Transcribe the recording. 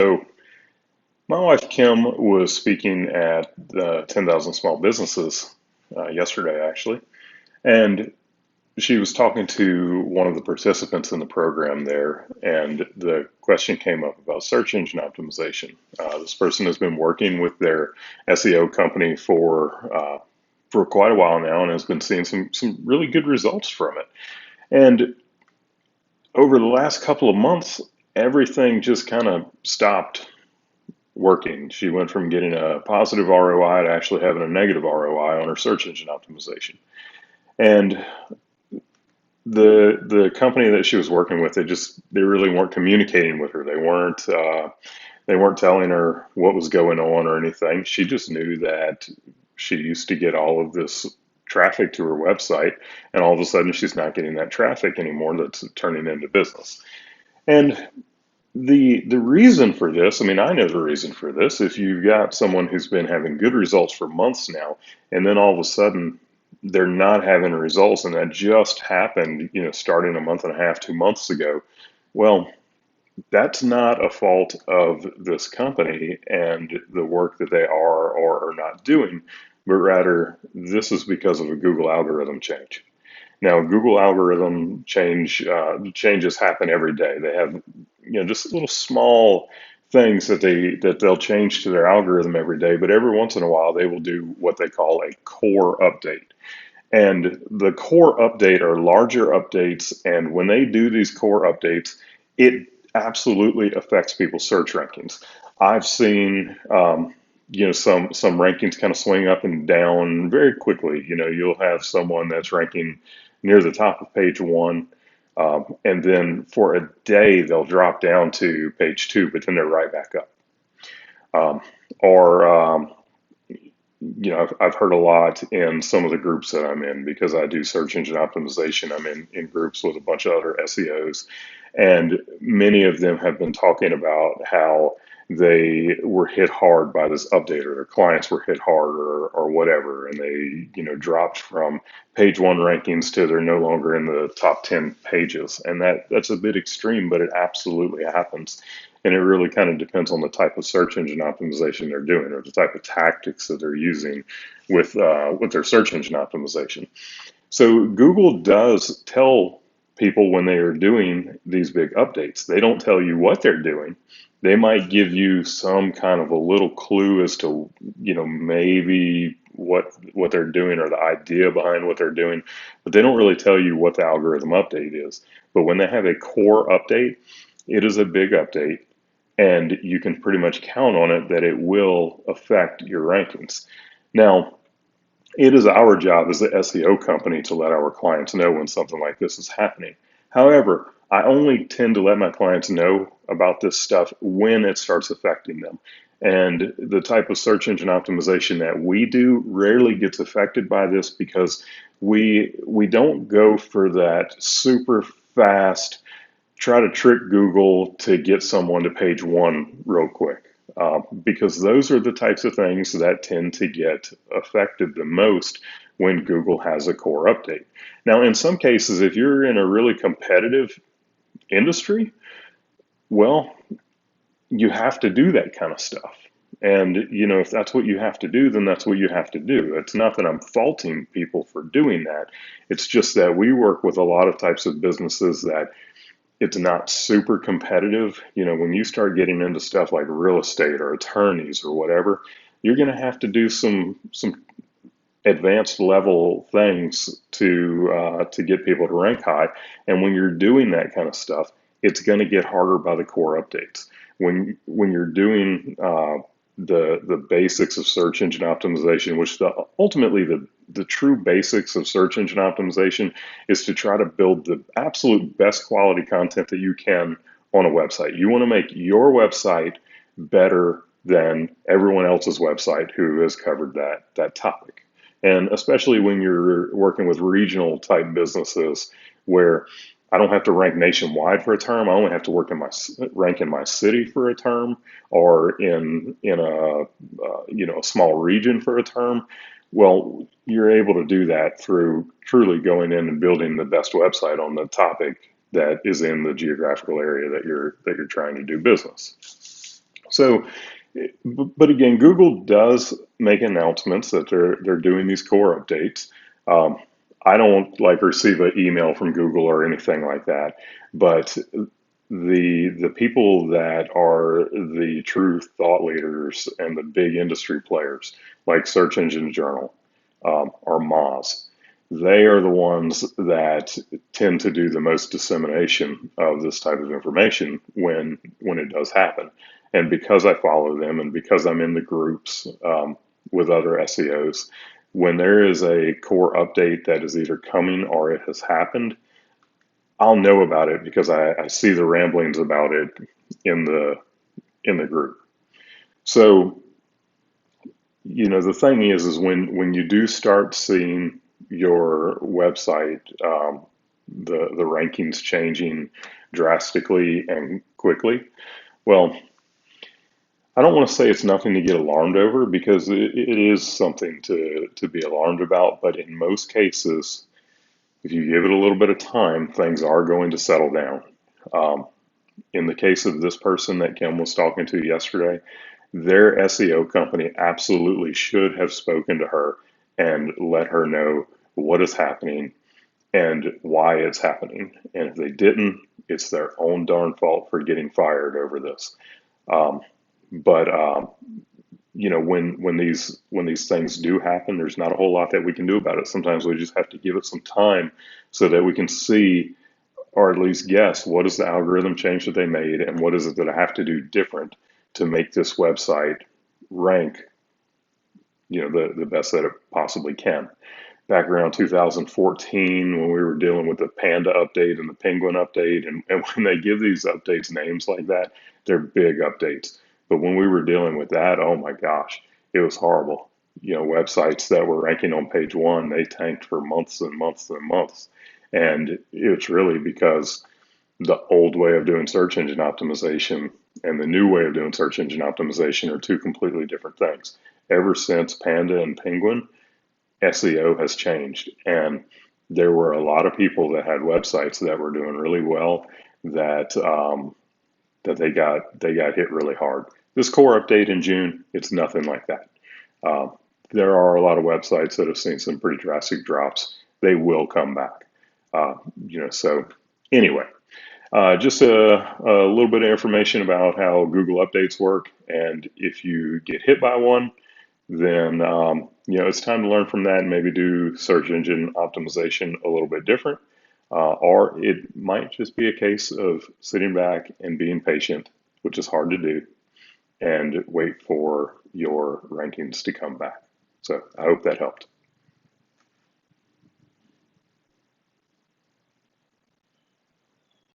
So, my wife Kim was speaking at the 10,000 Small Businesses yesterday, actually, and she was talking to one of the participants in the program there, and the question came up about search engine optimization. This person has been working with their SEO company for quite a while now, and has been seeing some really good results from it. And over the last couple of months, everything just kind of stopped working. She went from getting a positive ROI to actually having a negative ROI on her search engine optimization. And the company that she was working with, they really weren't communicating with her. They weren't telling her what was going on or anything. She just knew that she used to get all of this traffic to her website, and all of a sudden she's not getting that traffic anymore. That's turning into business. And the reason for this, I mean, I know the reason for this. If you've got someone who's been having good results for months now, and then all of a sudden they're not having results, and that just happened, starting a month and a half, 2 months ago, well, that's not a fault of this company and the work that they are or are not doing, but rather this is because of a Google algorithm change. Now, Google algorithm changes happen every day. They have, just little small things that they'll change to their algorithm every day, but every once in a while they will do what they call a core update. And the core update are larger updates, and when they do these core updates, it absolutely affects people's search rankings. I've seen some rankings kind of swing up and down very quickly. You'll have someone that's ranking near the top of page one, and then for a day they'll drop down to page two, but then they're right back up. Or I've heard a lot in some of the groups that I'm in because I do search engine optimization. I'm in groups with a bunch of other SEOs, and many of them have been talking about how they were hit hard by this update, or their clients were hit hard, or whatever, and they dropped from page one rankings to they're no longer in the top 10 pages, and that's a bit extreme, but it absolutely happens. And it really kind of depends on the type of search engine optimization they're doing, or the type of tactics that they're using with their search engine optimization. So Google does tell people when they are doing these big updates. They don't tell you what they're doing. They might give you some kind of a little clue as to, maybe what they're doing or the idea behind what they're doing, but they don't really tell you what the algorithm update is. But when they have a core update, it is a big update, and you can pretty much count on it that it will affect your rankings. Now, it is our job as the SEO company to let our clients know when something like this is happening. However, I only tend to let my clients know about this stuff when it starts affecting them. And the type of search engine optimization that we do rarely gets affected by this because we don't go for that super fast try to trick Google to get someone to page one real quick. Because those are the types of things that tend to get affected the most when Google has a core update. Now, in some cases, if you're in a really competitive industry, well, you have to do that kind of stuff. And, if that's what you have to do, then that's what you have to do. It's not that I'm faulting people for doing that. It's just that we work with a lot of types of businesses that it's not super competitive. When you start getting into stuff like real estate or attorneys or whatever, you're going to have to do some advanced level things to get people to rank high. And when you're doing that kind of stuff, it's going to get harder by the core updates. When you're doing the basics of search engine optimization, which ultimately the true basics of search engine optimization is to try to build the absolute best quality content that you can on a website. You want to make your website better than everyone else's website who has covered that topic. And especially when you're working with regional type businesses where I don't have to rank nationwide for a term. I only have to rank in my city for a term, or in a small region for a term. Well, you're able to do that through truly going in and building the best website on the topic that is in the geographical area that you're trying to do business. So, but again, Google does make announcements that they're doing these core updates. Um, I don't like receive an email from Google or anything like that, but the people that are the true thought leaders and the big industry players, like Search Engine Journal, or Moz, they are the ones that tend to do the most dissemination of this type of information when it does happen. And because I follow them and because I'm in the groups with other SEOs, when there is a core update that is either coming or it has happened, I'll know about it because I see the ramblings about it in the group. So, the thing is when you do start seeing your website, the rankings changing drastically and quickly, well, I don't want to say it's nothing to get alarmed over because it is something to be alarmed about. But in most cases, if you give it a little bit of time, things are going to settle down. Um, in the case of this person that Kim was talking to yesterday, their SEO company absolutely should have spoken to her and let her know what is happening and why it's happening. And if they didn't, it's their own darn fault for getting fired over this. Um, but when these things do happen, there's not a whole lot that we can do about it. Sometimes we just have to give it some time so that we can see or at least guess what is the algorithm change that they made and what is it that I have to do different to make this website rank, the best that it possibly can. Back around 2014, when we were dealing with the Panda update and the Penguin update, and when they give these updates names like that, they're big updates. But when we were dealing with that, oh my gosh, it was horrible. Websites that were ranking on page one, they tanked for months and months and months. And it's really because the old way of doing search engine optimization and the new way of doing search engine optimization are two completely different things. Ever since Panda and Penguin, SEO has changed, and there were a lot of people that had websites that were doing really well that they got hit really hard. This core update in June, it's nothing like that. There are a lot of websites that have seen some pretty drastic drops. They will come back. So anyway, just a little bit of information about how Google updates work, and if you get hit by one, then it's time to learn from that and maybe do search engine optimization a little bit different. Or it might just be a case of sitting back and being patient, which is hard to do, and wait for your rankings to come back. So I hope that helped.